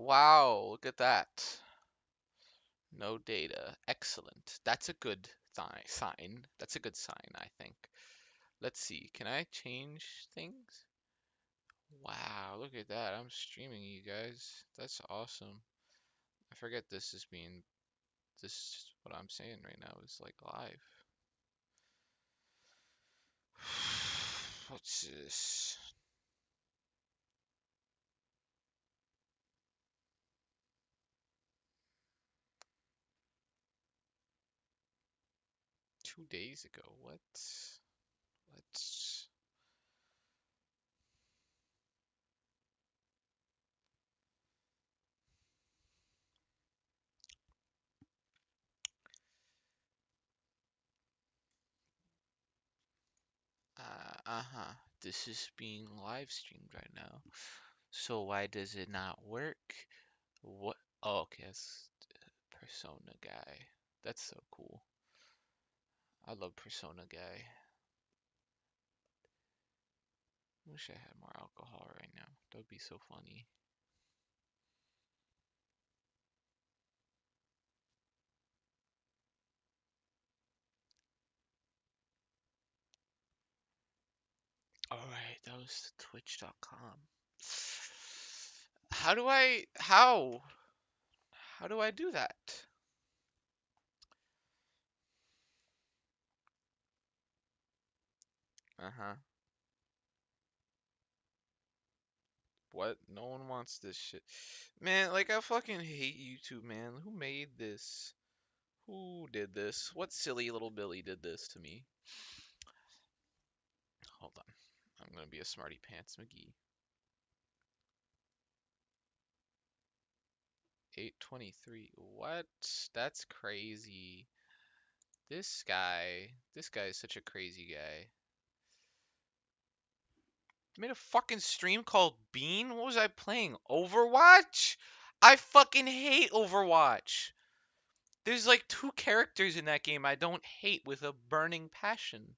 Wow, look at that. No data. Excellent. That's a good sign. That's a good sign, I think. Let's see. Can I change things? Wow, look at that. I'm streaming you guys. That's awesome. I forget this is being what I'm saying right now is like live. What's this? Two days ago. What? Let's. Uh-huh. This is being live streamed right now. So why does it not work? What? Oh, okay. It's Persona guy. That's so cool. I love Persona guy. Wish I had more alcohol right now. That would be so funny. Alright, that was twitch.com. How do I do that? Uh-huh. What? No one wants this shit. Man, like, I fucking hate YouTube, man. Who made this? Who did this? What silly little Billy did this to me? Hold on. I'm gonna be a smarty pants McGee. 823. What? That's crazy. This guy is such a crazy guy. Made a fucking stream called Bean? What was I playing? Overwatch? I fucking hate Overwatch. There's like two characters in that game I don't hate with a burning passion.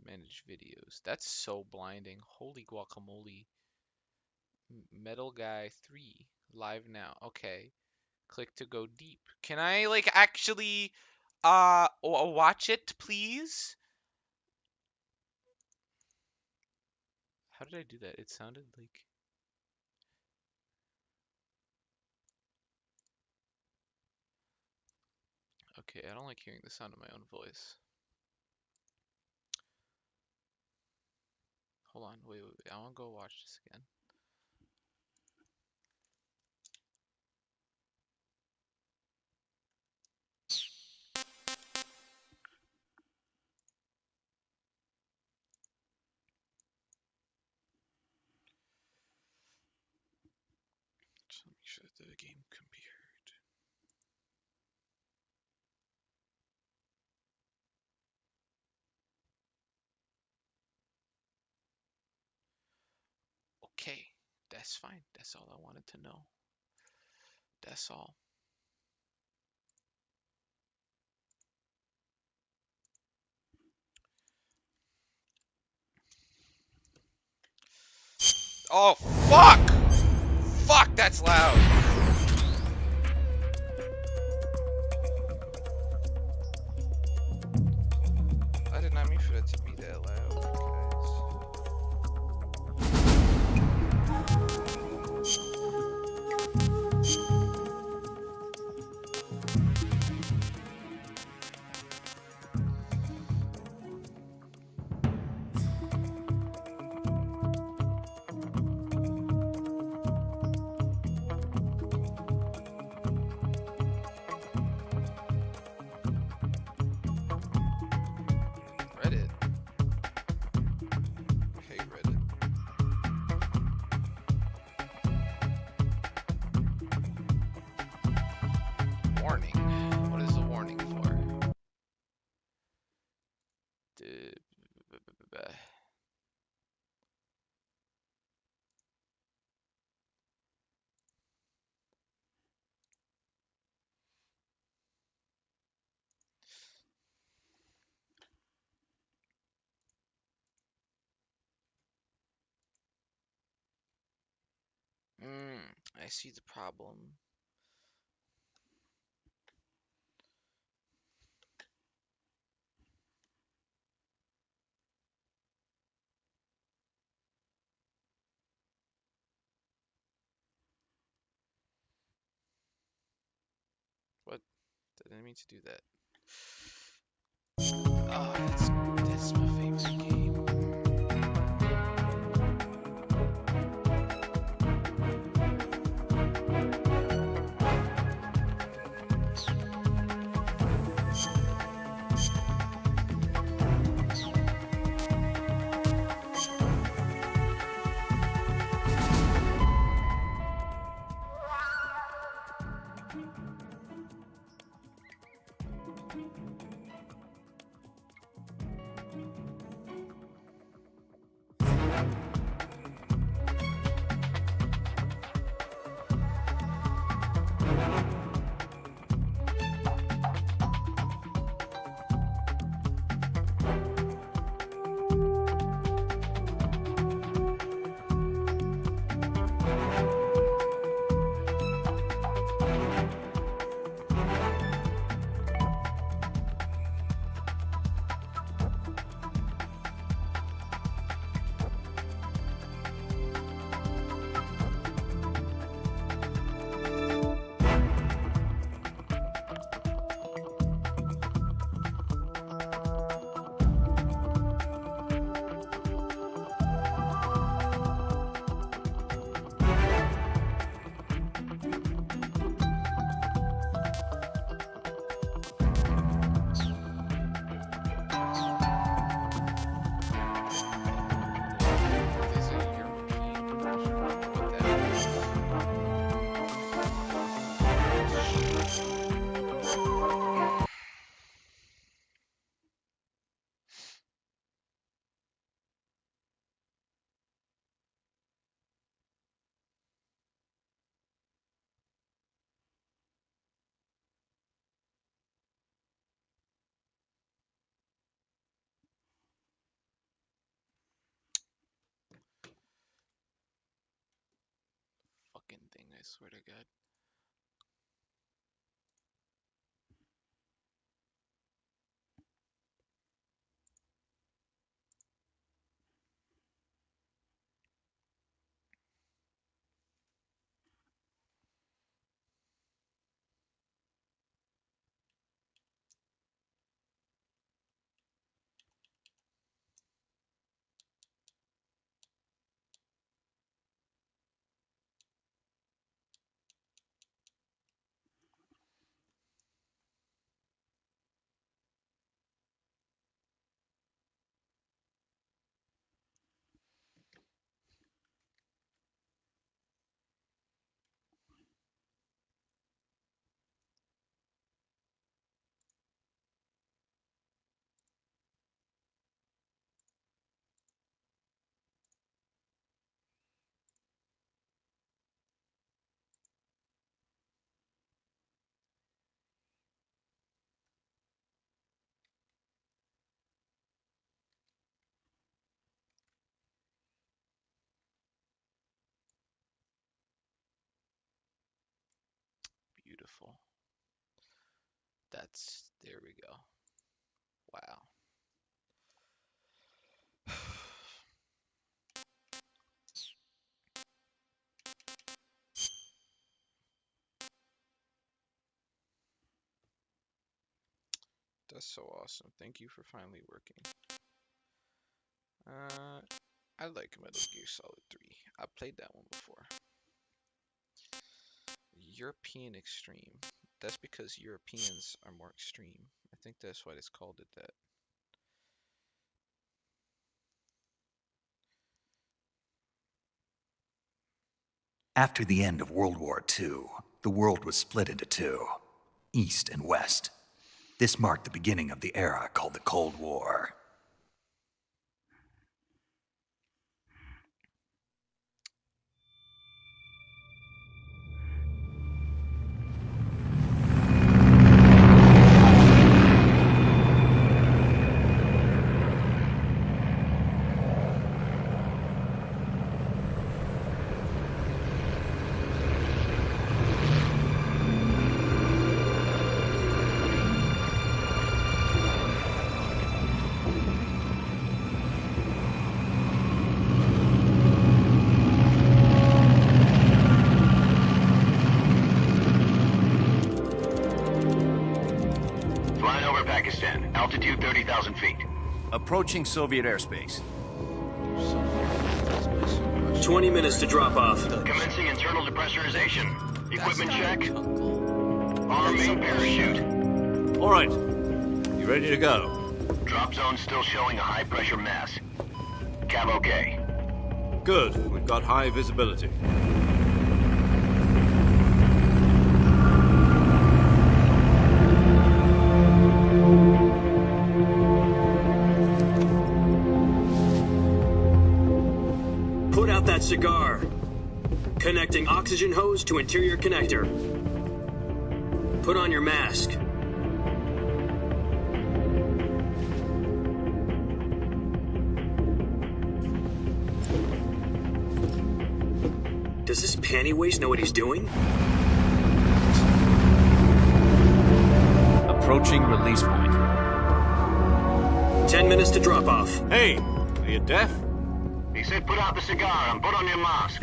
Manage videos. That's so blinding. Holy guacamole. Metal Guy 3. Live now. Okay. Click to go deep. Can I like actually watch it, please? How did I do that? It sounded like okay, I don't like hearing the sound of my own voice. Hold on, wait. I want to go watch this again. Just make sure that the game can be heard. Okay, that's fine. That's all I wanted to know. That's all. Oh, fuck! Fuck, that's loud. I did not mean for that to be that loud, Reddit. I see the problem. What? Didn't mean to do that. Oh, that's my favorite game. This is a European version. What that is. Fucking thing, I swear to God. Beautiful. There we go. Wow. That's so awesome. Thank you for finally working. I like Metal Gear Solid 3. I played that one before. European Extreme. That's because Europeans are more extreme. I think that's why it's called it that. After the end of World War II, the world was split into two, East and West. This marked the beginning of the era called the Cold War. 3,000 feet. Approaching Soviet airspace. 20 minutes to drop off. Commencing internal depressurization. Equipment That's check. not uncle. Arm That's main parachute. All right. You ready to go? Drop zone still showing a high pressure mass. Cav okay. Good. We've got high visibility. Put out that cigar. Connecting oxygen hose to interior connector. Put on your mask. Does this pantywaist know what he's doing? Approaching release point. 10 minutes to drop off. Hey, are you deaf? He said put out the cigar and put on your mask.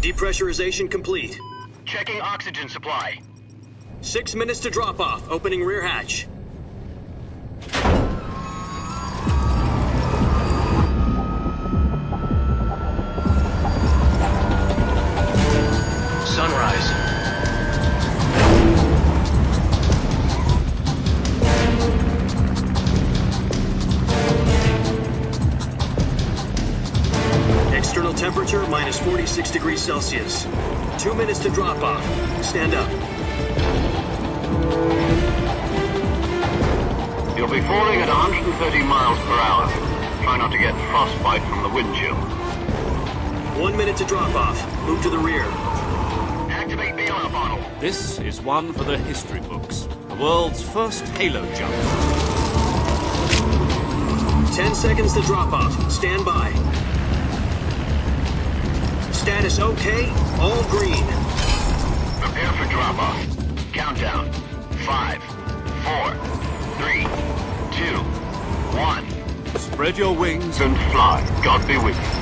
Depressurization complete. Checking oxygen supply. 6 minutes to drop off. Opening rear hatch. Sunrise. External temperature minus 46 degrees Celsius. 2 minutes to drop off. Stand up. You'll be falling at 130 miles per hour. Try not to get frostbite from the wind chill. 1 minute to drop off. Move to the rear. Activate bailout bottle. This is one for the history books. The world's first halo jump. 10 seconds to drop off. Stand by. Status okay. All green. Prepare for drop-off. Countdown. 5, 4, 3, 2, 1. Spread your wings. And fly. God be with you.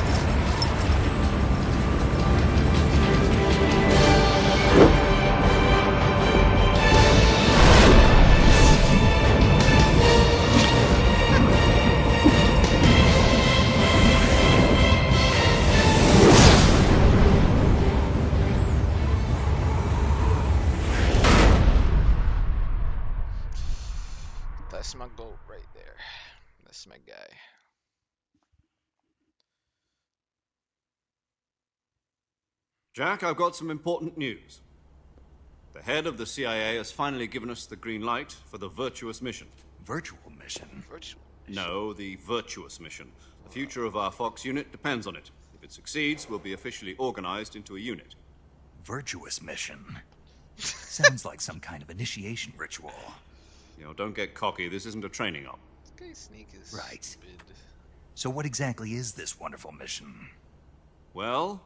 That's my goat right there. That's my guy. Jack, I've got some important news. The head of the CIA has finally given us the green light for the virtuous mission. Virtual mission? Virtual. No, the virtuous mission. The future of our Fox unit depends on it. If it succeeds, we'll be officially organized into a unit. Virtuous mission? Sounds like some kind of initiation ritual. You know, don't get cocky. This isn't a training op. This guy's sneak is Right. stupid. So what exactly is this wonderful mission? Well,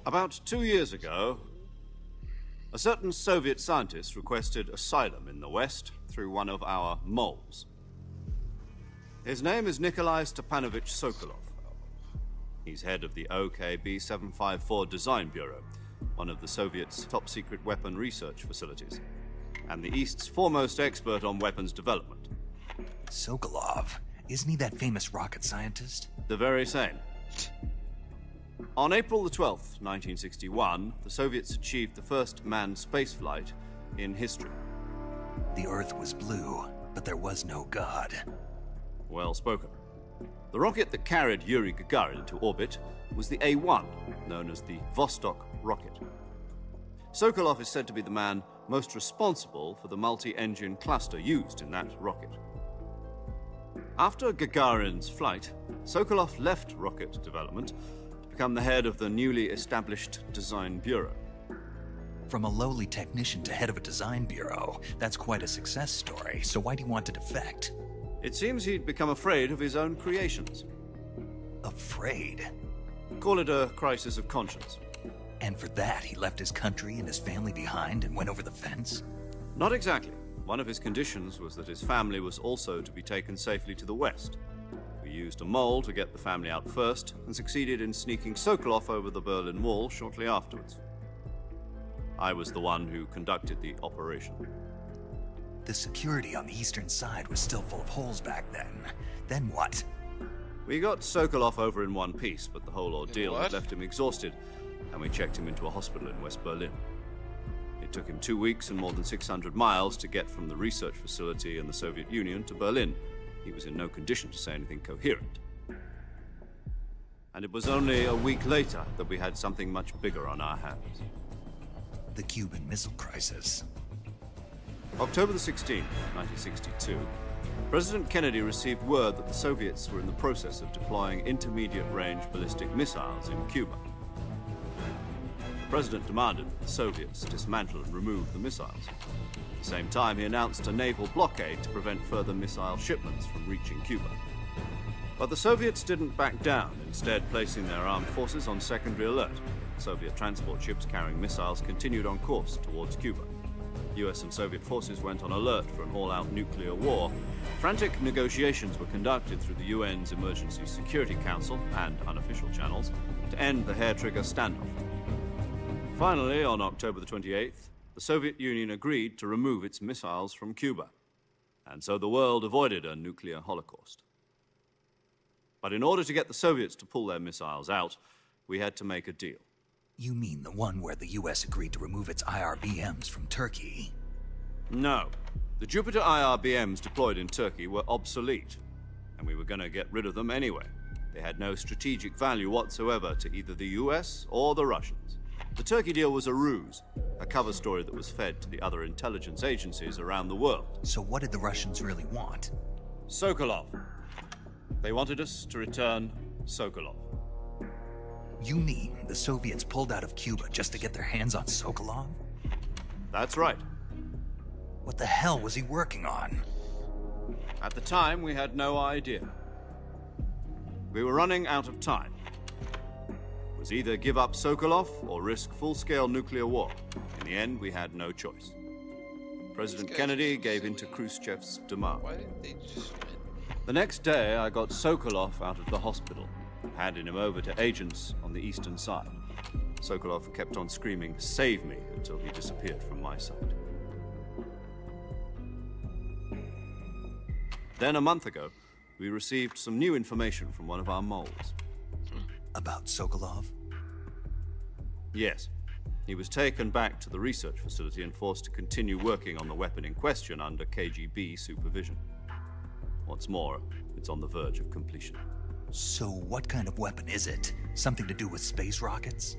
about 2 years ago, a certain Soviet scientist requested asylum in the West through one of our moles. His name is Nikolai Stepanovich Sokolov. He's head of the OKB 754 Design Bureau, one of the Soviets' top-secret weapon research facilities, and the East's foremost expert on weapons development. Sokolov. Isn't he that famous rocket scientist? The very same. On April the 12th, 1961, the Soviets achieved the first manned spaceflight in history. The Earth was blue, but there was no God. Well spoken. The rocket that carried Yuri Gagarin into orbit was the A-1, known as the Vostok rocket. Sokolov is said to be the man most responsible for the multi-engine cluster used in that rocket. After Gagarin's flight, Sokolov left rocket development to become the head of the newly established Design Bureau. From a lowly technician to head of a design bureau, that's quite a success story, so why do you want to defect? It seems he'd become afraid of his own creations. Afraid? Call it a crisis of conscience. And for that, he left his country and his family behind and went over the fence? Not exactly. One of his conditions was that his family was also to be taken safely to the west. We used a mole to get the family out first and succeeded in sneaking Sokolov over the Berlin Wall shortly afterwards. I was the one who conducted the operation. The security on the eastern side was still full of holes back then. Then what? We got Sokolov over in one piece, but the whole ordeal had What? left him exhausted, and we checked him into a hospital in West Berlin. It took him 2 weeks and more than 600 miles to get from the research facility in the Soviet Union to Berlin. He was in no condition to say anything coherent. And it was only a week later that we had something much bigger on our hands. The Cuban Missile Crisis. October the 16th, 1962, President Kennedy received word that the Soviets were in the process of deploying intermediate-range ballistic missiles in Cuba. The President demanded that the Soviets dismantle and remove the missiles. At the same time, he announced a naval blockade to prevent further missile shipments from reaching Cuba. But the Soviets didn't back down, instead placing their armed forces on secondary alert. Soviet transport ships carrying missiles continued on course towards Cuba. US and Soviet forces went on alert for an all-out nuclear war. Frantic negotiations were conducted through the UN's Emergency Security Council and unofficial channels to end the hair-trigger standoff. Finally, on October the 28th, the Soviet Union agreed to remove its missiles from Cuba. And so the world avoided a nuclear holocaust. But in order to get the Soviets to pull their missiles out, we had to make a deal. You mean the one where the US agreed to remove its IRBMs from Turkey? No. The Jupiter IRBMs deployed in Turkey were obsolete, and we were going to get rid of them anyway. They had no strategic value whatsoever to either the US or the Russians. The Turkey deal was a ruse, a cover story that was fed to the other intelligence agencies around the world. So what did the Russians really want? Sokolov. They wanted us to return Sokolov. You mean the Soviets pulled out of Cuba just to get their hands on Sokolov? That's right. What the hell was he working on? At the time, we had no idea. We were running out of time. It was either give up Sokolov or risk full-scale nuclear war. In the end, we had no choice. President guys Kennedy are so gave in to silly. Khrushchev's demand. Why didn't they just win? The next day, I got Sokolov out of the hospital, handed him over to agents on the eastern side. Sokolov kept on screaming, "Save me," until he disappeared from my sight. Then, a month ago, we received some new information from one of our moles. About Sokolov? Yes. He was taken back to the research facility and forced to continue working on the weapon in question under KGB supervision. What's more, it's on the verge of completion. So what kind of weapon is it? Something to do with space rockets?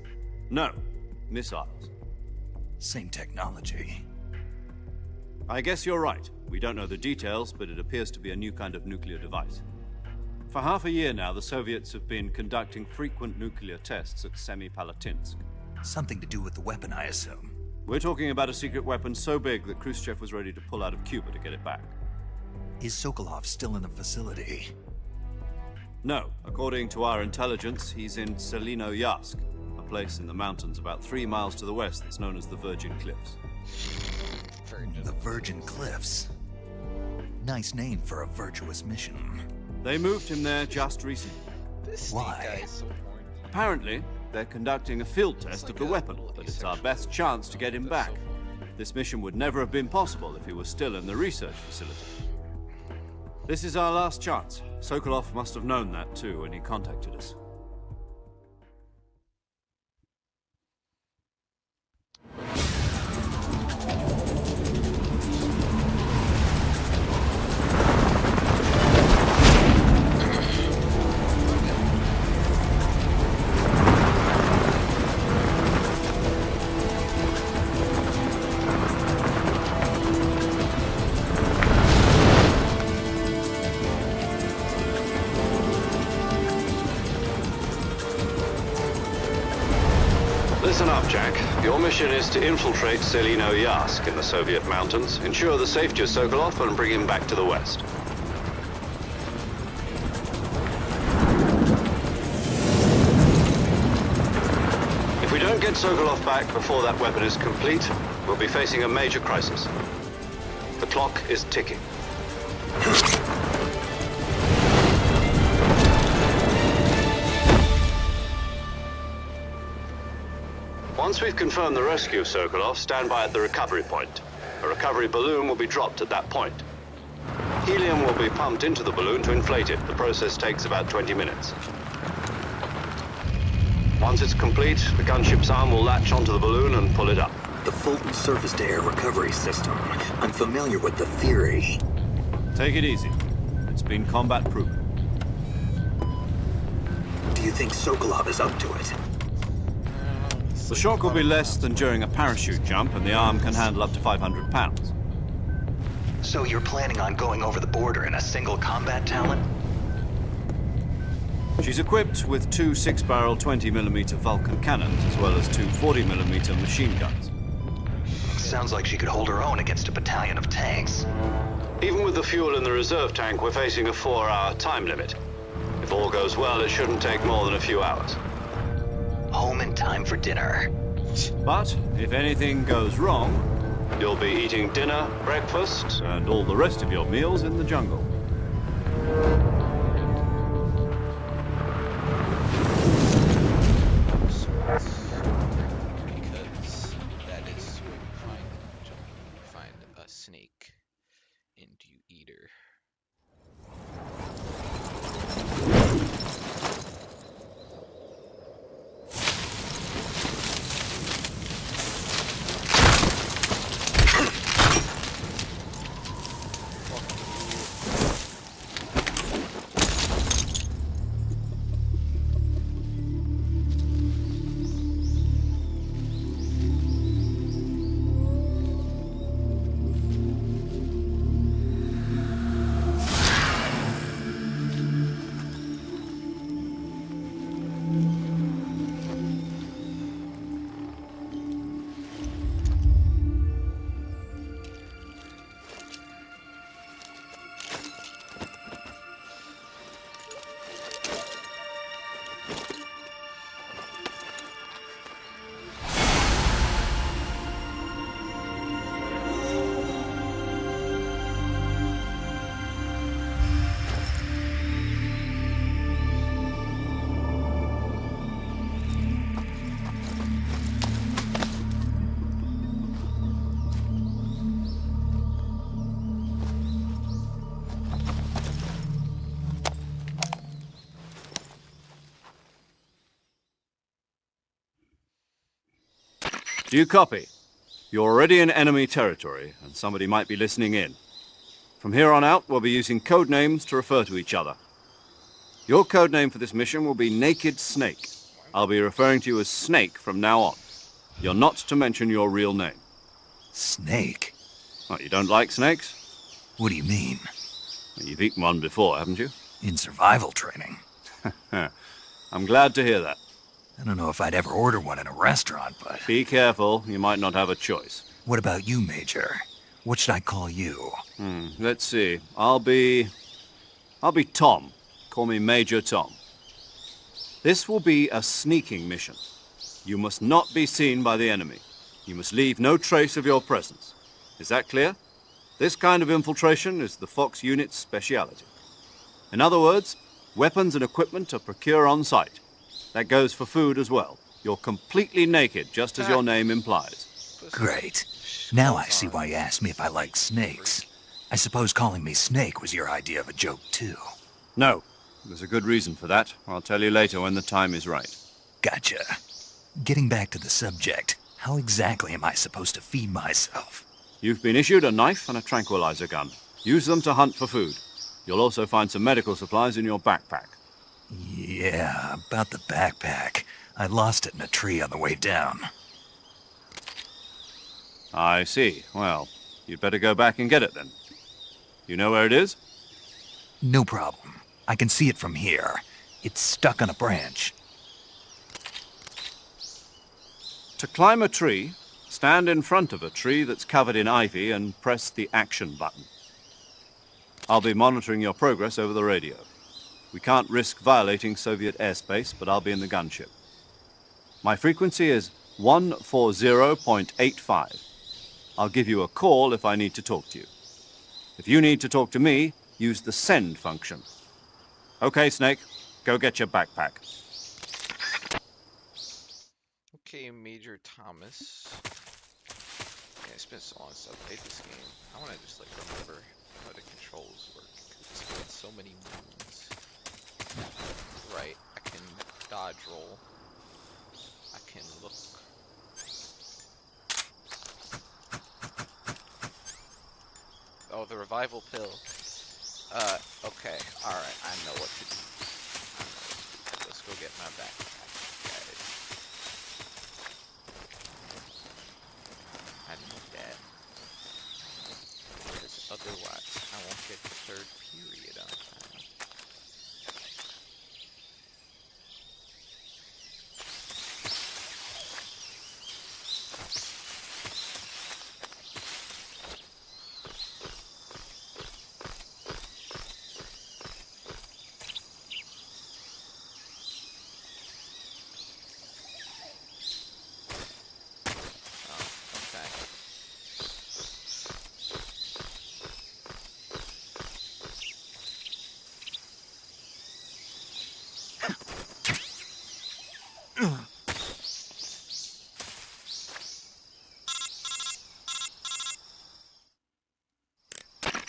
No, missiles. Same technology. I guess you're right. We don't know the details, but it appears to be a new kind of nuclear device. For half a year now, the Soviets have been conducting frequent nuclear tests at Semipalatinsk. Something to do with the weapon, I assume. We're talking about a secret weapon so big that Khrushchev was ready to pull out of Cuba to get it back. Is Sokolov still in the facility? No, according to our intelligence, he's in Selino-Yarsk, a place in the mountains about 3 miles to the west that's known as the Virgin Cliffs. The Virgin Cliffs. Nice name for a virtuous mission. They moved him there just recently. This Why? Snake guy is so boring. Apparently, they're conducting a field test like of the a weapon, bloody but it's our sexual best chance to get him That's back. so This mission would never have been possible if he was still in the research facility. This is our last chance. Sokolov must have known that too when he contacted us. Listen up, Jack. Your mission is to infiltrate Selino-Yarsk in the Soviet mountains, ensure the safety of Sokolov, and bring him back to the west. If we don't get Sokolov back before that weapon is complete, we'll be facing a major crisis. The clock is ticking. Once we've confirmed the rescue of Sokolov, stand by at the recovery point. A recovery balloon will be dropped at that point. Helium will be pumped into the balloon to inflate it. The process takes about 20 minutes. Once it's complete, the gunship's arm will latch onto the balloon and pull it up. The Fulton surface-to-air recovery system. I'm familiar with the theory. Take it easy. It's been combat-proven. Do you think Sokolov is up to it? The shock will be less than during a parachute jump, and the arm can handle up to 500 pounds. So you're planning on going over the border in a single combat talent? She's equipped with two 6-barrel 20mm Vulcan cannons, as well as two 40mm machine guns. Sounds like she could hold her own against a battalion of tanks. Even with the fuel in the reserve tank, we're facing a 4-hour time limit. If all goes well, it shouldn't take more than a few hours. Home in time for dinner. But if anything goes wrong, you'll be eating dinner, breakfast, and all the rest of your meals in the jungle. Because that is where you find it in the jungle. You find a snake and you eat her. Do you copy? You're already in enemy territory, and somebody might be listening in. From here on out, we'll be using code names to refer to each other. Your code name for this mission will be Naked Snake. I'll be referring to you as Snake from now on. You're not to mention your real name. Snake? What, you don't like snakes? What do you mean? Well, you've eaten one before, haven't you? In survival training. I'm glad to hear that. I don't know if I'd ever order one in a restaurant, but... Be careful, you might not have a choice. What about you, Major? What should I call you? Let's see. I'll be Tom. Call me Major Tom. This will be a sneaking mission. You must not be seen by the enemy. You must leave no trace of your presence. Is that clear? This kind of infiltration is the Fox unit's speciality. In other words, weapons and equipment are procured on site. That goes for food as well. You're completely naked, just as your name implies. Great. Now I see why you asked me if I like snakes. I suppose calling me Snake was your idea of a joke, too. No. There's a good reason for that. I'll tell you later when the time is right. Gotcha. Getting back to the subject, how exactly am I supposed to feed myself? You've been issued a knife and a tranquilizer gun. Use them to hunt for food. You'll also find some medical supplies in your backpack. Yeah, about the backpack. I lost it in a tree on the way down. I see. Well, you'd better go back and get it then. You know where it is? No problem. I can see it from here. It's stuck on a branch. To climb a tree, stand in front of a tree that's covered in ivy and press the action button. I'll be monitoring your progress over the radio. We can't risk violating Soviet airspace, but I'll be in the gunship. My frequency is 140.85. I'll give you a call if I need to talk to you. If you need to talk to me, use the send function. Okay, Snake, go get your backpack. Okay, Major Thomas. Yeah, I spent so long since I played this game. I want to just like remember how the controls work. 'Cause it's been so many moons. Right, I can dodge roll. I can look. Oh, the revival pill. Okay, alright, I know what to do. Let's go get my backpack, guys. I need that. Because otherwise, I won't get the third period on time. Oh, okay.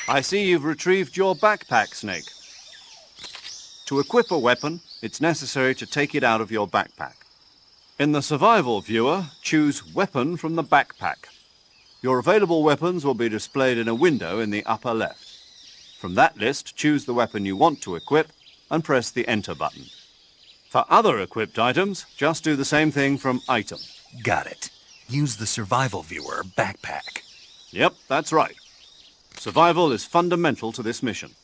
I see you've retrieved your backpack, Snake. To equip a weapon, it's necessary to take it out of your backpack. In the survival viewer, choose Weapon from the backpack. Your available weapons will be displayed in a window in the upper left. From that list, choose the weapon you want to equip and press the Enter button. For other equipped items, just do the same thing from Item. Got it. Use the survival viewer backpack. Yep, that's right. Survival is fundamental to this mission.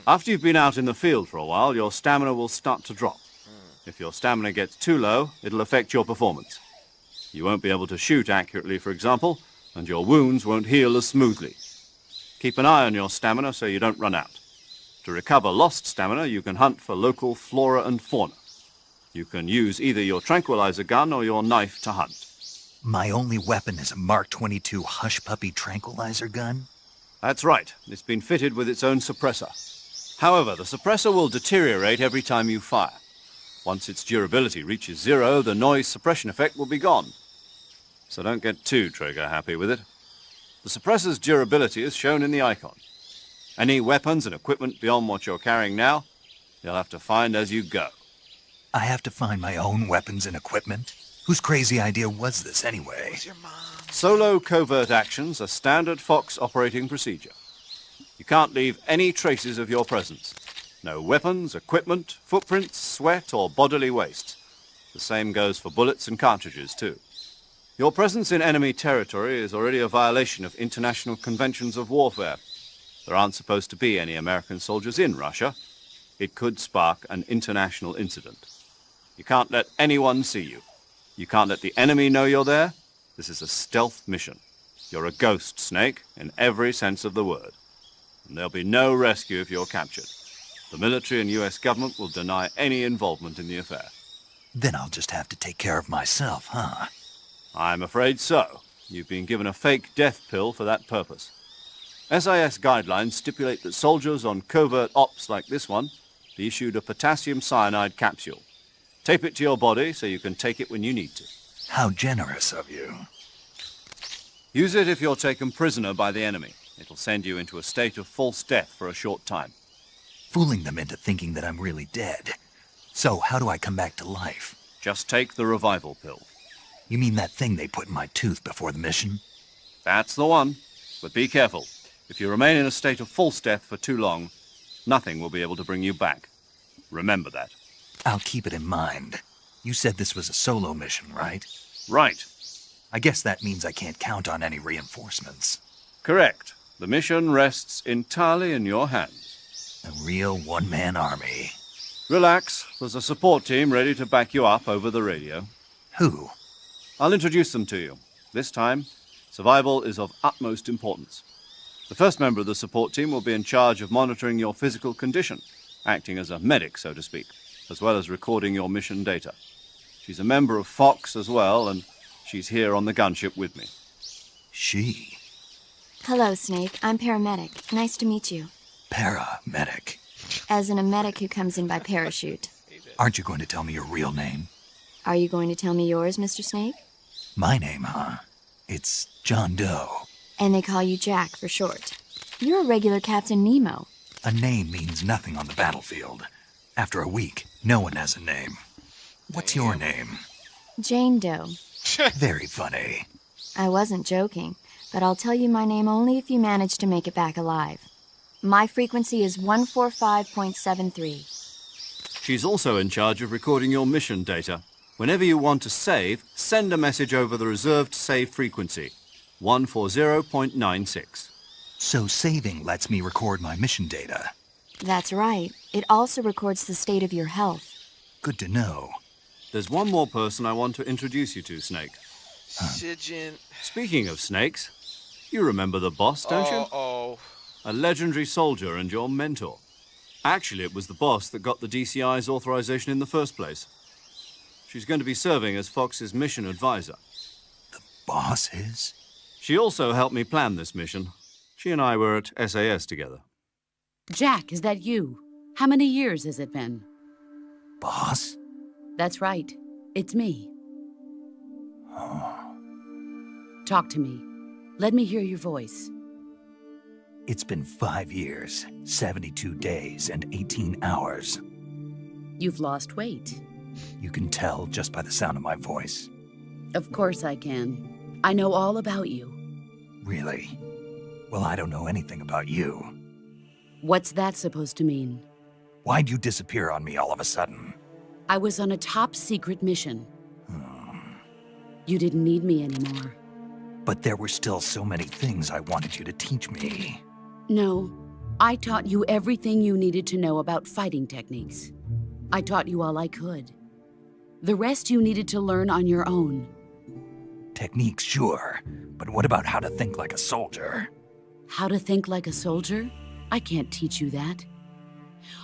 After you've been out in the field for a while, your stamina will start to drop. If your stamina gets too low, it'll affect your performance. You won't be able to shoot accurately, for example, and your wounds won't heal as smoothly. Keep an eye on your stamina so you don't run out. To recover lost stamina, you can hunt for local flora and fauna. You can use either your tranquilizer gun or your knife to hunt. My only weapon is a Mark 22 Hush Puppy tranquilizer gun? That's right. It's been fitted with its own suppressor. However, the suppressor will deteriorate every time you fire. Once its durability reaches 0, the noise suppression effect will be gone. So don't get too trigger happy with it. The suppressor's durability is shown in the icon. Any weapons and equipment beyond what you're carrying now, you'll have to find as you go. I have to find my own weapons and equipment? Whose crazy idea was this anyway? Where's your mom? Solo covert actions are standard Fox operating procedure. You can't leave any traces of your presence. No weapons, equipment, footprints, sweat, or bodily waste. The same goes for bullets and cartridges, too. Your presence in enemy territory is already a violation of international conventions of warfare. There aren't supposed to be any American soldiers in Russia. It could spark an international incident. You can't let anyone see you. You can't let the enemy know you're there. This is a stealth mission. You're a ghost, Snake, in every sense of the word. And there'll be no rescue if you're captured. The military and US government will deny any involvement in the affair. Then I'll just have to take care of myself, huh? I'm afraid so. You've been given a fake death pill for that purpose. SIS guidelines stipulate that soldiers on covert ops like this one be issued a potassium cyanide capsule. Tape it to your body so you can take it when you need to. How generous of you. Use it if you're taken prisoner by the enemy. It'll send you into a state of false death for a short time. Fooling them into thinking that I'm really dead. So how do I come back to life? Just take the revival pill. You mean that thing they put in my tooth before the mission? That's the one. But be careful. If you remain in a state of false death for too long, nothing will be able to bring you back. Remember that. I'll keep it in mind. You said this was a solo mission, right? Right. I guess that means I can't count on any reinforcements. Correct. The mission rests entirely in your hands. A real one-man army. Relax. There's a support team ready to back you up over the radio. Who? I'll introduce them to you. This time, survival is of utmost importance. The first member of the support team will be in charge of monitoring your physical condition, acting as a medic, so to speak, as well as recording your mission data. She's a member of Fox as well, and she's here on the gunship with me. She? Hello, Snake. I'm paramedic. Nice to meet you. Paramedic. As in a medic who comes in by parachute. Aren't you going to tell me your real name? Are you going to tell me yours, Mr. Snake? My name, huh? It's John Doe. And they call you Jack for short. You're a regular Captain Nemo. A name means nothing on the battlefield. After a week, no one has a name. What's your name? Jane Doe. Very funny. I wasn't joking, but I'll tell you my name only if you manage to make it back alive. My frequency is 145.73. She's also in charge of recording your mission data. Whenever you want to save, send a message over the reserved save frequency, 140.96. So saving lets me record my mission data. That's right. It also records the state of your health. Good to know. There's one more person I want to introduce you to, Snake. Sigin. Speaking of snakes, you remember the boss, don't you? Oh. A legendary soldier and your mentor. Actually, it was the boss that got the DCI's authorization in the first place. She's going to be serving as Fox's mission advisor. The boss is? She also helped me plan this mission. She and I were at SAS together. Jack, is that you? How many years has it been? Boss? That's right. It's me. Talk to me. Let me hear your voice. It's been 5 years, 72 days, and 18 hours. You've lost weight. You can tell just by the sound of my voice. Of course I can. I know all about you. Really? Well, I don't know anything about you. What's that supposed to mean? Why'd you disappear on me all of a sudden? I was on a top-secret mission. You didn't need me anymore. But there were still so many things I wanted you to teach me. No, I taught you everything you needed to know about fighting techniques. I taught you all I could. The rest you needed to learn on your own. Techniques, sure. But what about how to think like a soldier? How to think like a soldier? I can't teach you that.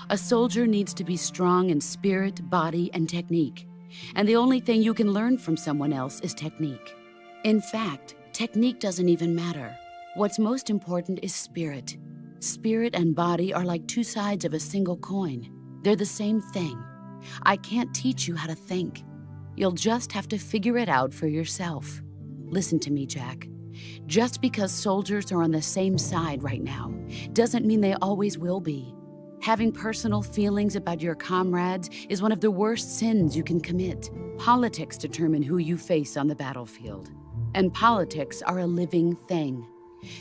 A soldier needs to be strong in spirit, body, and technique. And the only thing you can learn from someone else is technique. In fact, technique doesn't even matter. What's most important is spirit. Spirit and body are like two sides of a single coin. They're the same thing. I can't teach you how to think. You'll just have to figure it out for yourself. Listen to me, Jack. Just because soldiers are on the same side right now doesn't mean they always will be. Having personal feelings about your comrades is one of the worst sins you can commit. Politics determine who you face on the battlefield. And politics are a living thing.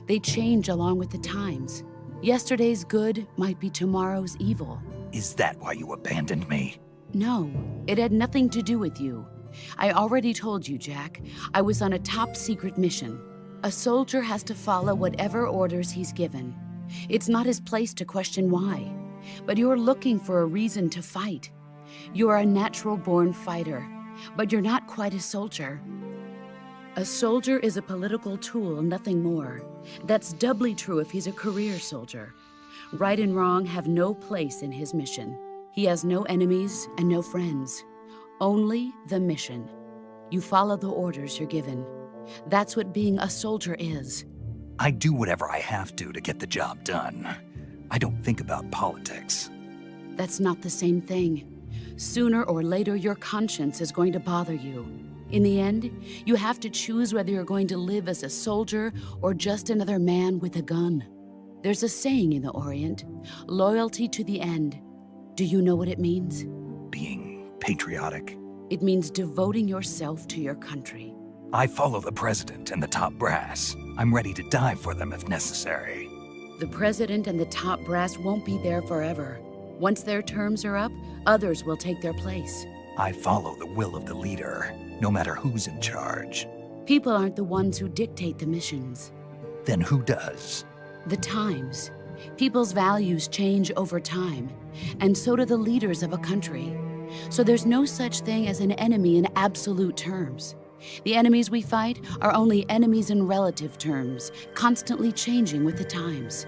They change along with the times. Yesterday's good might be tomorrow's evil. Is that why you abandoned me? No, it had nothing to do with you. I already told you, Jack. I was on a top-secret mission. A soldier has to follow whatever orders he's given. It's not his place to question why. But you're looking for a reason to fight. You're a natural-born fighter, but you're not quite a soldier. A soldier is a political tool, nothing more. That's doubly true if he's a career soldier. Right and wrong have no place in his mission. He has no enemies and no friends. Only the mission. You follow the orders you're given. That's what being a soldier is. I do whatever I have to get the job done. I don't think about politics. That's not the same thing. Sooner or later, your conscience is going to bother you. In the end, you have to choose whether you're going to live as a soldier or just another man with a gun. There's a saying in the Orient, loyalty to the end. Do you know what it means? Being patriotic. It means devoting yourself to your country. I follow the president and the top brass. I'm ready to die for them if necessary. The president and the top brass won't be there forever. Once their terms are up, others will take their place. I follow the will of the leader, no matter who's in charge. People aren't the ones who dictate the missions. Then who does? The times. People's values change over time, and so do the leaders of a country. So there's no such thing as an enemy in absolute terms. The enemies we fight are only enemies in relative terms, constantly changing with the times.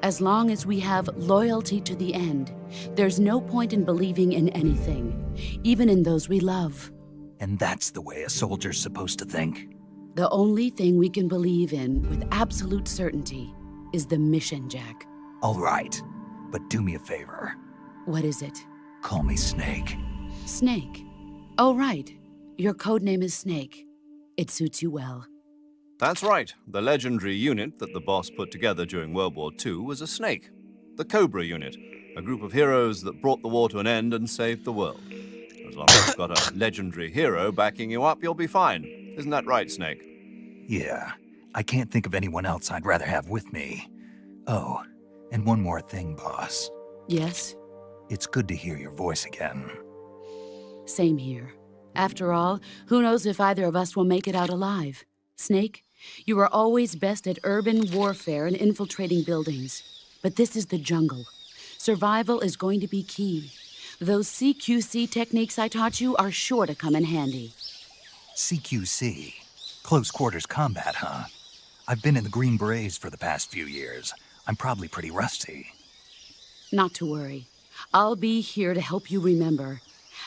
As long as we have loyalty to the end, there's no point in believing in anything, even in those we love. And that's the way a soldier's supposed to think? The only thing we can believe in with absolute certainty is the mission, Jack. All right, but do me a favor. What is it? Call me Snake. Snake. Oh, right. Your code name is Snake. It suits you well. That's right. The legendary unit that the boss put together during World War II was a snake. The Cobra unit, a group of heroes that brought the war to an end and saved the world. As long as you've got a legendary hero backing you up, you'll be fine. Isn't that right, Snake? Yeah, I can't think of anyone else I'd rather have with me. Oh, and one more thing, boss. Yes? It's good to hear your voice again. Same here. After all, who knows if either of us will make it out alive? Snake, you are always best at urban warfare and infiltrating buildings. But this is the jungle. Survival is going to be key. Those CQC techniques I taught you are sure to come in handy. CQC? Close quarters combat, huh? I've been in the Green Berets for the past few years. I'm probably pretty rusty. Not to worry. I'll be here to help you remember.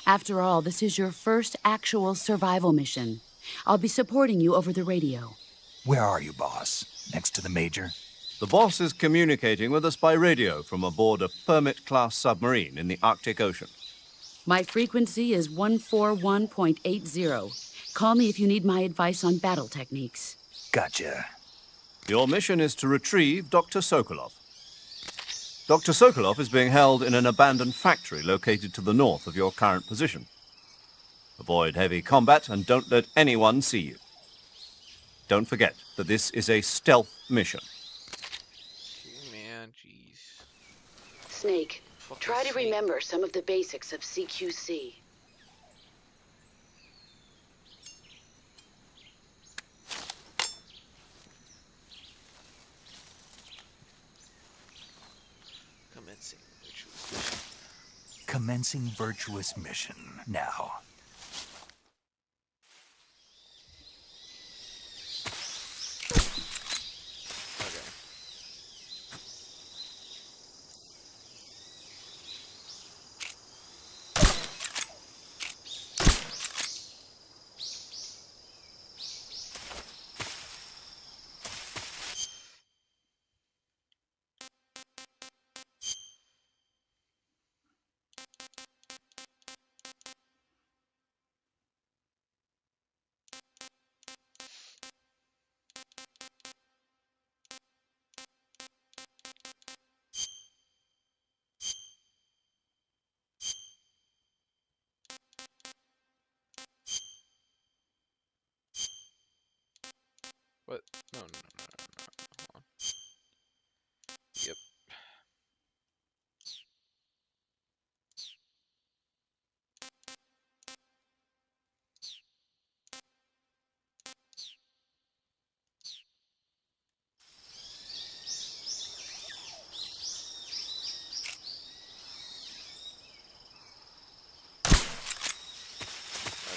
After all, this is your first actual survival mission. I'll be supporting you over the radio. Where are you, boss? Next to the Major? The boss is communicating with us by radio from aboard a Permit-class submarine in the Arctic Ocean. My frequency is 141.80. Call me if you need my advice on battle techniques. Gotcha. Your mission is to retrieve Dr. Sokolov. Dr. Sokolov is being held in an abandoned factory located to the north of your current position. Avoid heavy combat and don't let anyone see you. Don't forget that this is a stealth mission. Man, jeez. Snake, Fucking try to Snake. remember some of the basics of CQC. Commencing virtuous mission. Commencing virtuous mission. Now. Okay. What? No, no, no, no, no, no. Hold on. Yep.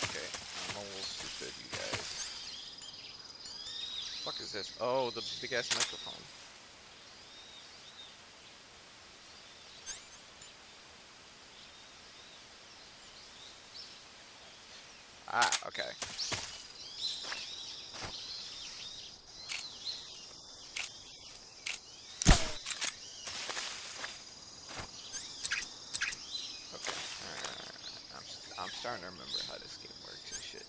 Okay, I'm a little stupid, you guys. Fuck is this? Oh, the big ass microphone. Ah, okay. Okay. I'm starting to remember how this game works and shit.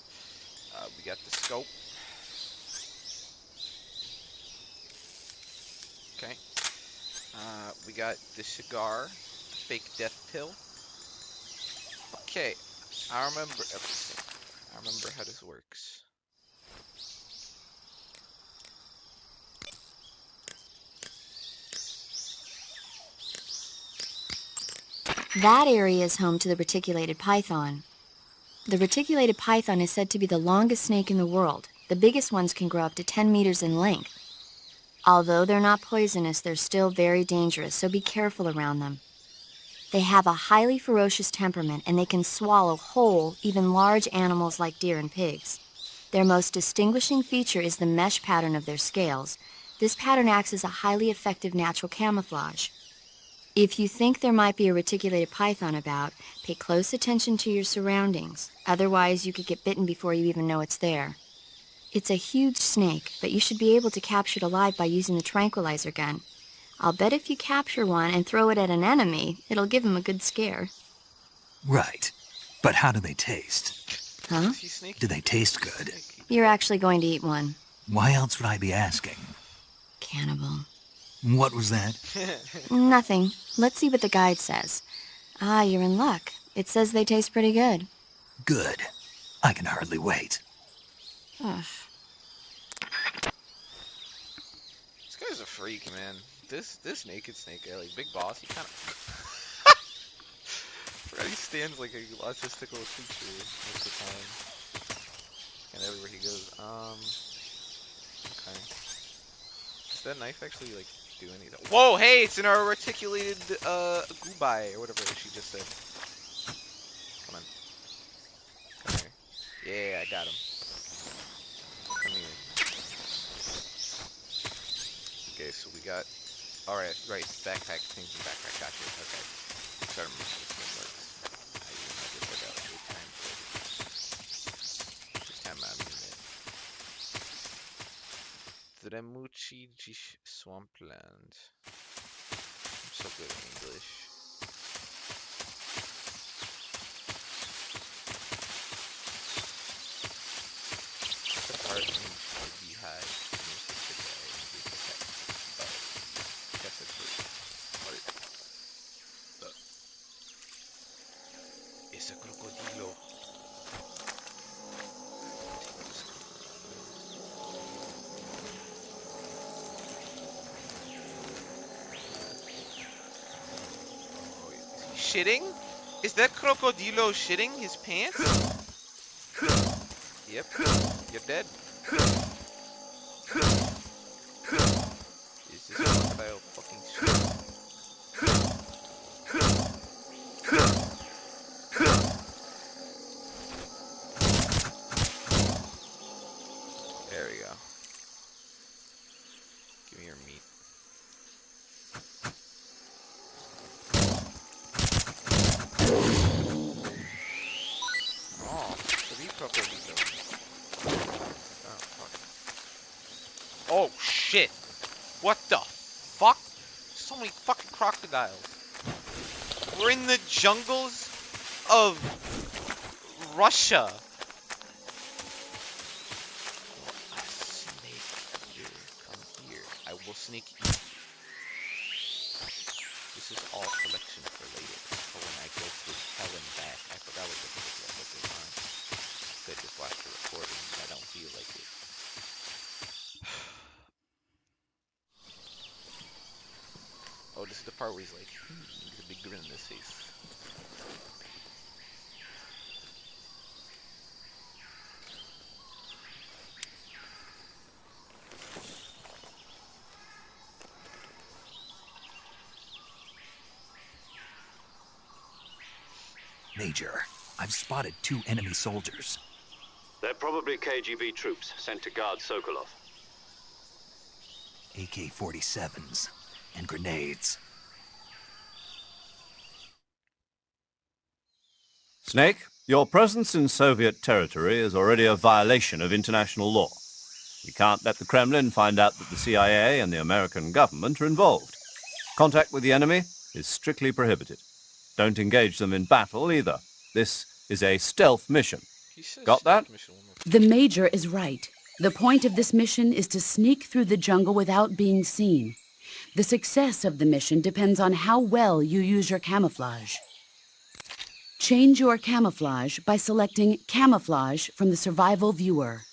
We got the scope. Okay. We got the cigar, fake death pill. Okay. I remember everything. I remember how this works. That area is home to the reticulated python. The reticulated python is said to be the longest snake in the world. The biggest ones can grow up to 10 meters in length. Although they're not poisonous, they're still very dangerous, so be careful around them. They have a highly ferocious temperament, and they can swallow whole, even large animals like deer and pigs. Their most distinguishing feature is the mesh pattern of their scales. This pattern acts as a highly effective natural camouflage. If you think there might be a reticulated python about, pay close attention to your surroundings. Otherwise, you could get bitten before you even know it's there. It's a huge snake, but you should be able to capture it alive by using the tranquilizer gun. I'll bet if you capture one and throw it at an enemy, it'll give him a good scare. Right. But how do they taste? Huh? Is he sneaky? Do they taste good? You're actually going to eat one. Why else would I be asking? Cannibal. What was that? Nothing. Let's see what the guide says. Ah, you're in luck. It says they taste pretty good. Good. I can hardly wait. Ugh. This guy's a freak, man. This naked snake guy, like Big Boss, he kind of. He stands like a autistic little creature most of the time, and everywhere he goes. Okay. Does that knife actually like do anything? Whoa, hey, it's an articulated goodbye or whatever she just said. Come on. Come here. Yeah, I got him. Come here. Okay, so we got. Alright, right, backpack, things in backpack, gotcha, okay. Start to remember this one works. I even had this work out every time, but this time I'm in it. Dremuchi Jish Swampland. I'm so good at English. The part in the beehive. That's a great part. It's a crocodilo. Oh, is he shitting? Is that crocodilo shitting his pants? Yep. You're dead. Is this crocodile fucking shit? There we go. Give me your meat. Oh, 3 crocodilos. Oh, fuck. Oh, shit! What the fuck? So many fucking crocodiles. We're in the jungles of Russia. A snake here. Come here. I will snake you. This is all collection for later. For when I go through hell and back. I forgot what the video was at the time. Could just watch the recording. I don't feel like it. Oh, this is the part where he's like, with a big grin on his face. Major, I've spotted 2 enemy soldiers. They're probably KGB troops sent to guard Sokolov. AK-47s and grenades. Snake, your presence in Soviet territory is already a violation of international law. We can't let the Kremlin find out that the CIA and the American government are involved. Contact with the enemy is strictly prohibited. Don't engage them in battle either. This is a stealth mission. Got that? The Major is right. The point of this mission is to sneak through the jungle without being seen. The success of the mission depends on how well you use your camouflage. Change your camouflage by selecting Camouflage from the Survival Viewer.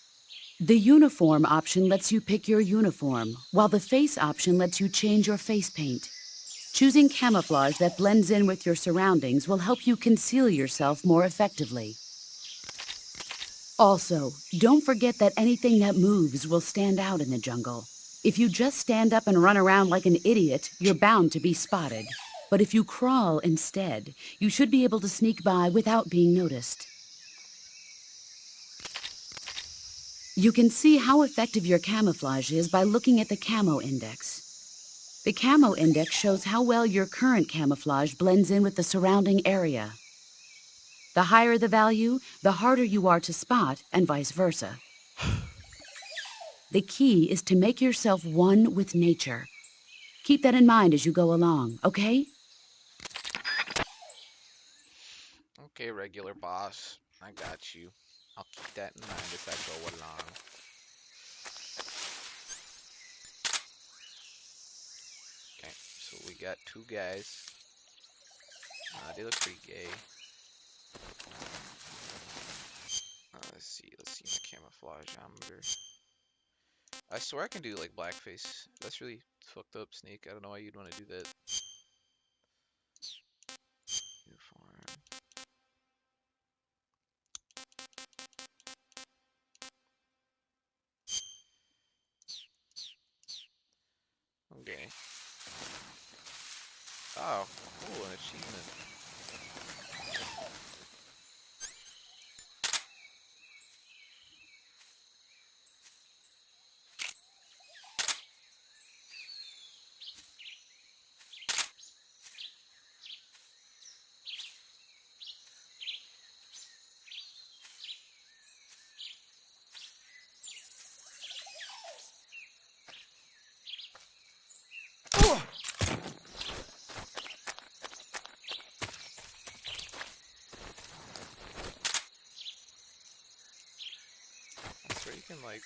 The Uniform option lets you pick your uniform, while the Face option lets you change your face paint. Choosing camouflage that blends in with your surroundings will help you conceal yourself more effectively. Also, don't forget that anything that moves will stand out in the jungle. If you just stand up and run around like an idiot, you're bound to be spotted. But if you crawl instead, you should be able to sneak by without being noticed. You can see how effective your camouflage is by looking at the Camo Index. The Camo Index shows how well your current camouflage blends in with the surrounding area. The higher the value, the harder you are to spot, and vice versa. The key is to make yourself one with nature. Keep that in mind as you go along, okay? Okay, regular boss. I got you. I'll keep that in mind as I go along. Okay, so we got two guys. They look pretty gay. Let's see my camouflageometer. I swear I can do like blackface. That's really fucked up, Snake. I don't know why you'd want to do that. Uniform. Okay. Oh, cool, an achievement. That's where you can like.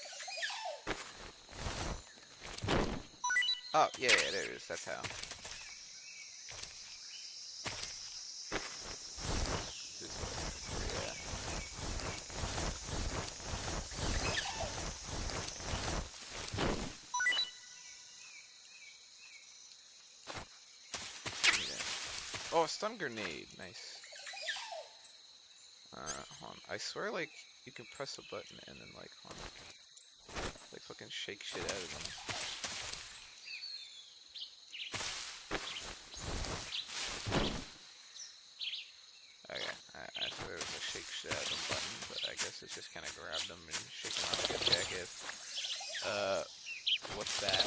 Oh yeah, there it is. That's how. This way. Yeah. Oh, a stun grenade. Nice. Hold on. I swear, like, you can press a button and then, like, hold on. Like, fucking shake shit out of them. Okay, I thought there was a shake shit out of them button, but I guess it's just kind of grab them and shake them out like a jackass. What's that?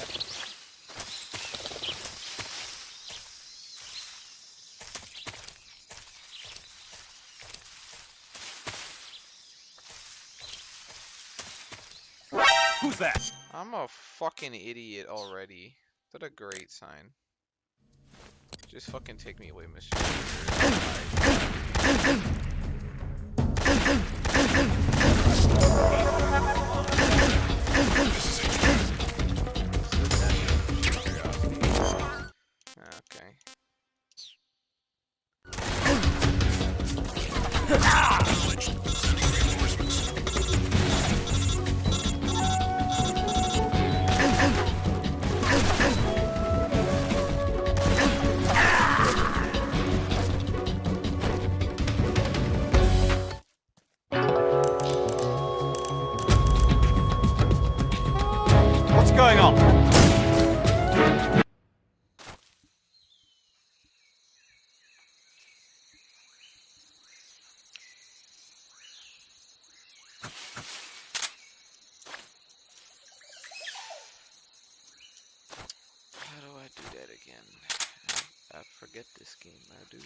Who's that? I'm a fucking idiot already. What a great sign. Just fucking take me away, Mr. Okay. What's going on? How do I do that again? I forget this game, I do.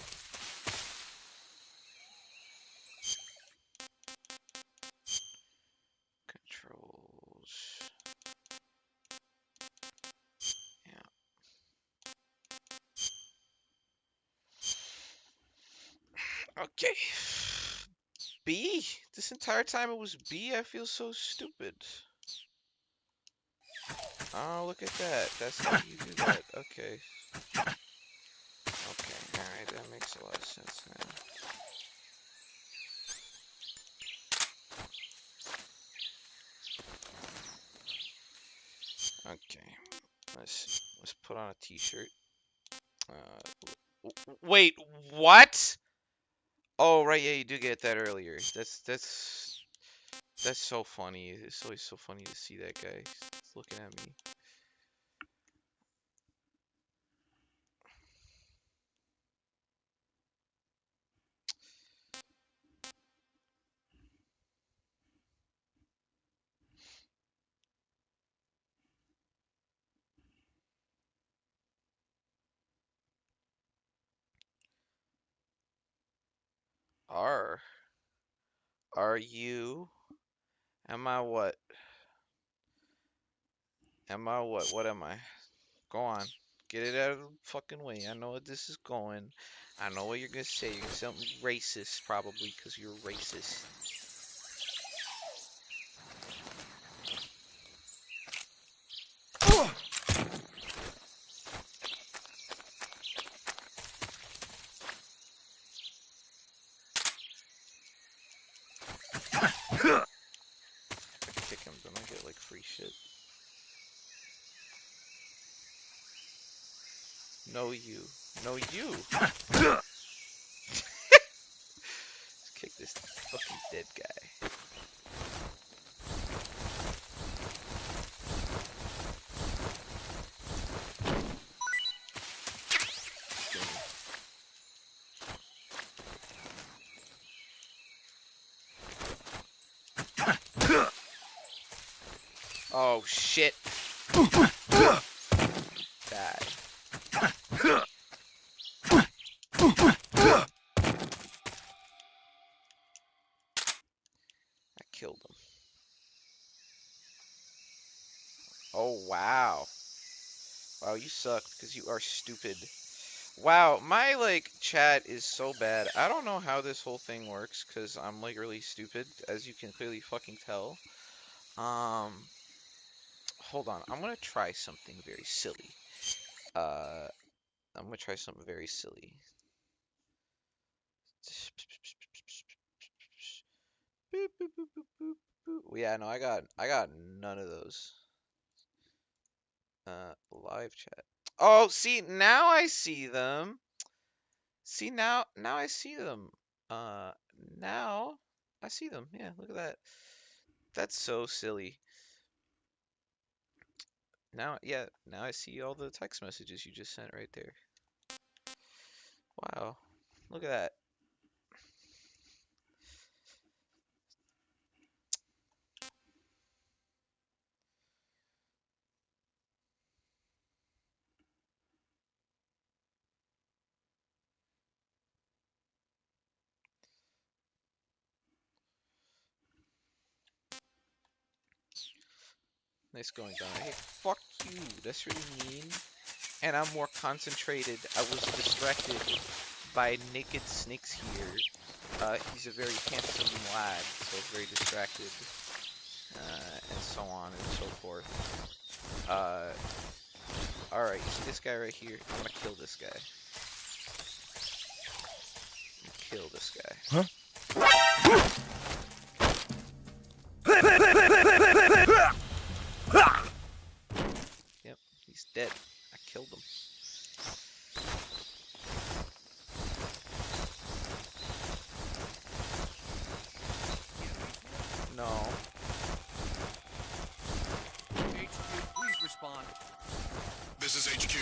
Controls. Yeah. Okay. B? This entire time it was B? I feel so stupid. Oh, look at that. That's how you do that. Okay. Okay, alright, that makes a lot of sense now. Okay. Let's put on a t-shirt. Wait, what? Oh, right, yeah, you do get that earlier. That's so funny. It's always so funny to see that guy. He's looking at me. R. Are you? Am I what? Am I what? What am I? Go on. Get it out of the fucking way. I know what this is going. I know what you're gonna say. You're gonna say something racist, probably, because you're racist. If I kick him, then I get like free shit. No, you. No, you. Let's kick this fucking dead guy. Oh shit. Die. I killed him. Oh wow. Wow, you suck because you are stupid. Wow, my like chat is so bad. I don't know how this whole thing works because I'm like really stupid, as you can clearly fucking tell. Hold on. I'm gonna try something very silly. I'm gonna try something very silly. Boop, boop, boop, boop, boop, boop. Yeah, no, I got none of those. Live chat. Oh, see, now I see them. See, now I see them. Now I see them. Yeah, look at that. That's so silly. Now, yeah, now I see all the text messages you just sent right there. Wow, look at that. Nice going, Donna. Hey, fuck you. That's really mean. And I'm more concentrated. I was distracted by naked snakes here. He's a very handsome lad, so very distracted. And so on and so forth. Alright, you see this guy right here? I'm gonna kill this guy. Kill this guy. Yep, he's dead. I killed him. No. HQ, please respond. This is HQ.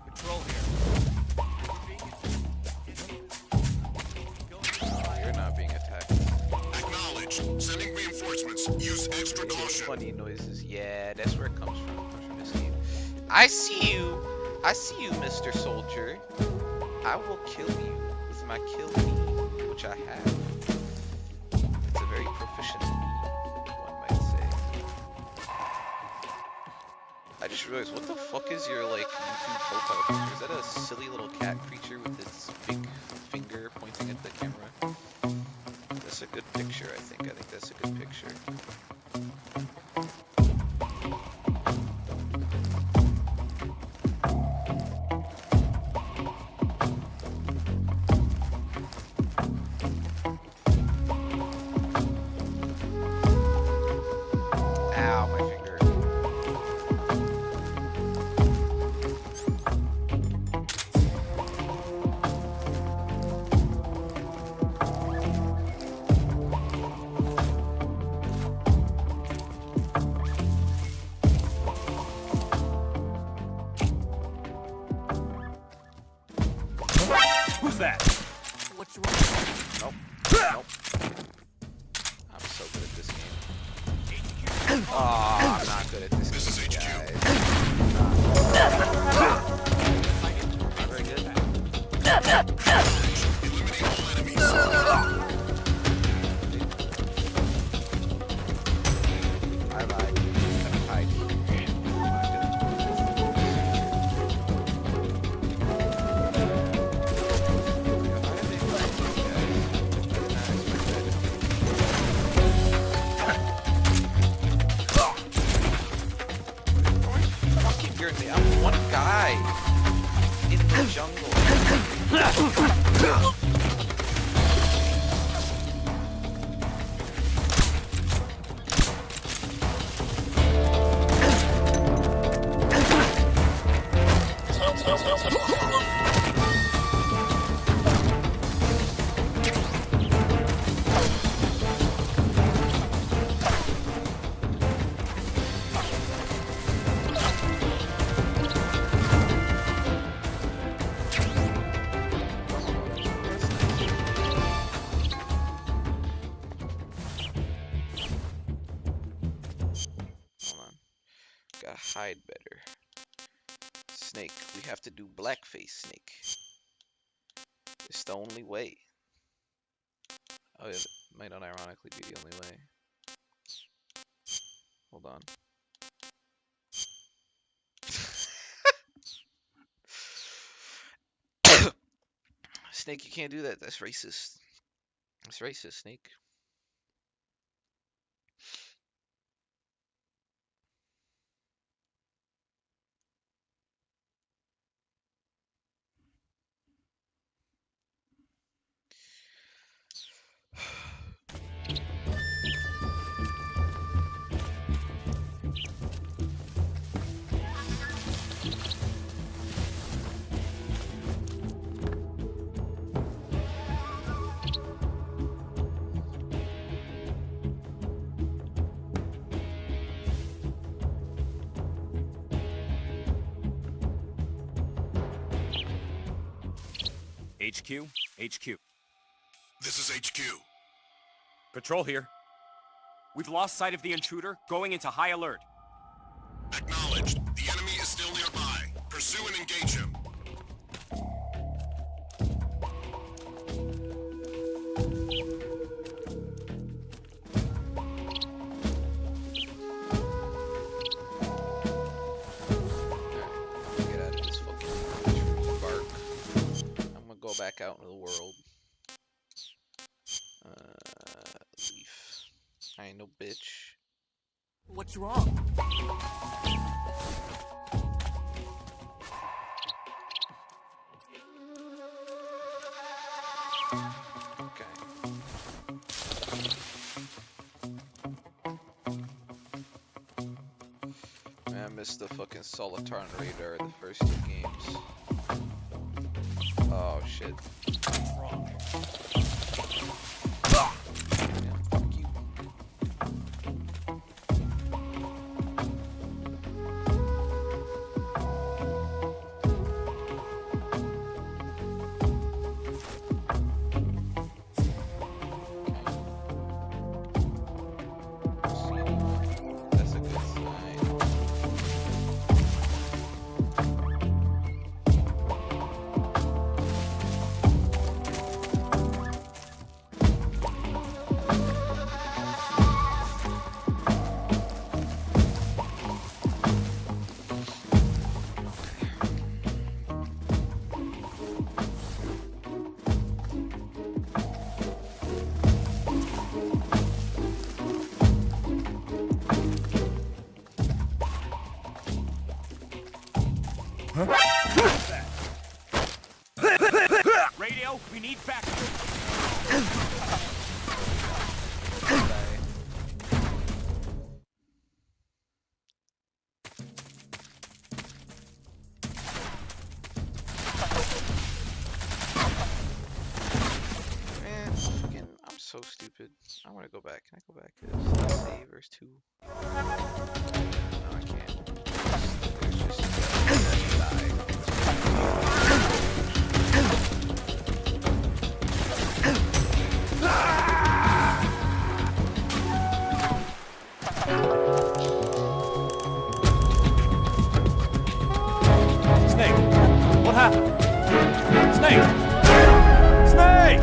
Patrol here. You're not being attacked. Acknowledged. Sending reinforcements. Use extra caution. Funny noises. Yeah, that's where it comes from. It comes from this game. I see you. I see you, Mr. Soldier. I will kill you with my kill me, which I have. It's a very proficient me, one might say. I just realized, what the fuck is your like YouTube profile picture? Is that a silly little cat creature with its big finger pointing at the camera? That's a good picture, I think. I think that's a good picture. Ow, my finger. Who's that? What's wrong? Nope. I'm so good at this game. Oh, I'm not good at this This is game, HQ. guys. Not very good. Eliminate all enemies. I lied. I lied. Hold on. Gotta hide better. Snake. We have to do blackface snake. It's the only way. Oh yeah, that might not ironically be the only way. Hold on. Snake, you can't do that. That's racist. That's racist, Snake. HQ? HQ. This is HQ. Patrol here. We've lost sight of the intruder, going into high alert. Acknowledged. The enemy is still nearby. Pursue and engage him. Get out of this fucking tree bark. I'm gonna go back out into the world. Leaf. I ain't no bitch. What's wrong? Okay. Man, I missed the fucking Soliton radar the first 2 games. Oh shit. What's wrong? Yeah, fuck you. That's a good sign. Radio, we need backup. Man, fucking, I'm so stupid. I want to go back. Can I go back to this? Save verse 2. No, I can't. There's just die. Snake, what happened? Snake! Snake!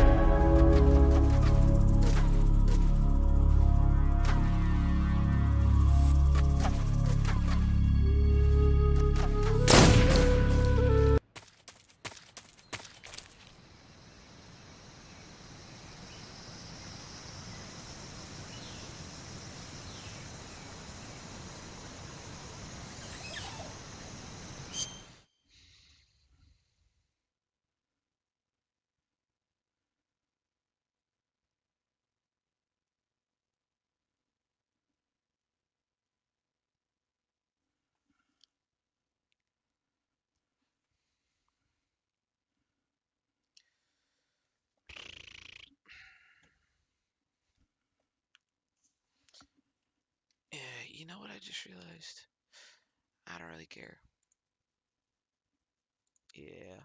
You know what I just realized? I don't really care. Yeah.